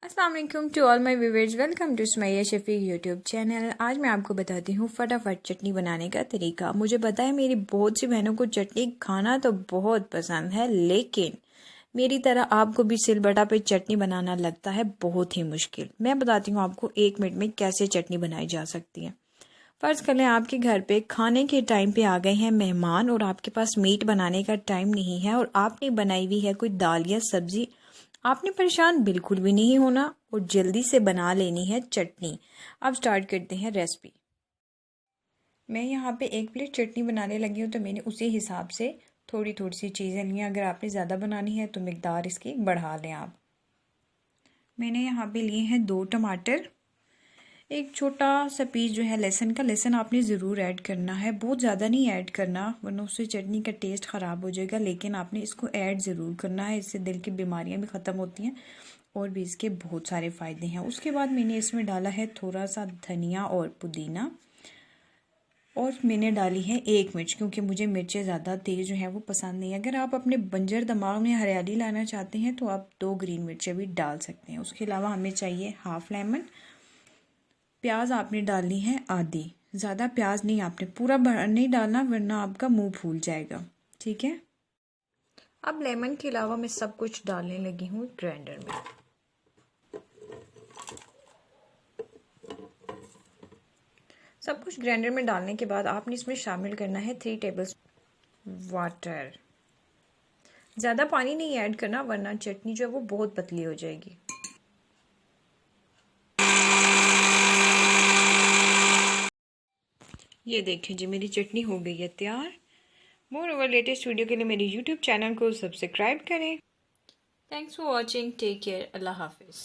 अस्सलाम वालेकुम to all my viewers, welcome to Sumaiya Shafiq YouTube channel. आज मैं आपको बताती हूँ फटाफट चटनी बनाने का तरीका। मुझे पता है मेरी बहुत सी बहनों को चटनी खाना तो बहुत पसंद है, लेकिन मेरी तरह आपको भी सिलबट्टा पे चटनी बनाना लगता है बहुत ही मुश्किल। मैं बताती हूँ आपको 1 मिनट में कैसे चटनी बनाई जा सकती है। फ़र्ज़ कर लें आपके घर पे खाने के टाइम पे आ गए हैं मेहमान और आपके पास मीट बनाने का टाइम नहीं है और आपने बनाई हुई है कोई दाल या सब्ज़ी। आपने परेशान बिल्कुल भी नहीं होना और जल्दी से बना लेनी है चटनी। अब स्टार्ट करते हैं रेसिपी। मैं यहाँ पे 1 प्लेट चटनी बनाने लगी हूँ, तो मैंने उसी हिसाब से थोड़ी थोड़ी सी चीज़ें ली हैं। अगर आपने ज़्यादा बनानी है तो मिकदार इसकी बढ़ा लें आप। मैंने यहाँ पे लिए हैं 2 टमाटर, एक छोटा सा पीस जो है लहसुन का। लहसुन आपने ज़रूर ऐड करना है, बहुत ज़्यादा नहीं ऐड करना वरना उससे चटनी का टेस्ट ख़राब हो जाएगा, लेकिन आपने इसको ऐड ज़रूर करना है। इससे दिल की बीमारियां भी ख़त्म होती हैं और भी इसके बहुत सारे फ़ायदे हैं। उसके बाद मैंने इसमें डाला है थोड़ा सा धनिया और पुदीना, और मैंने डाली है 1 मिर्च, क्योंकि मुझे मिर्चें ज़्यादा तेज़ जो है वो पसंद नहीं है। अगर आप अपने बंजर दिमाग में हरियाली लाना चाहते हैं तो आप 2 ग्रीन मिर्चें भी डाल सकते हैं। उसके अलावा हमें चाहिए हाफ़ लेमन। प्याज आपने डालनी है आधी, ज़्यादा प्याज नहीं, आपने पूरा नहीं डालना वरना आपका मुंह फूल जाएगा, ठीक है। अब लेमन के अलावा मैं सब कुछ डालने लगी हूँ ग्राइंडर में। सब कुछ ग्राइंडर में डालने के बाद आपने इसमें शामिल करना है 3 टेबलस्पून वाटर। ज़्यादा पानी नहीं ऐड करना वरना चटनी जो है वो बहुत पतली हो जाएगी। ये देखें जी, मेरी चटनी हो गई है तैयार। मोर ओवर लेटेस्ट वीडियो के लिए मेरे यूट्यूब चैनल को सब्सक्राइब करें। Thanks for watching, take care, अल्लाह हाफिज़।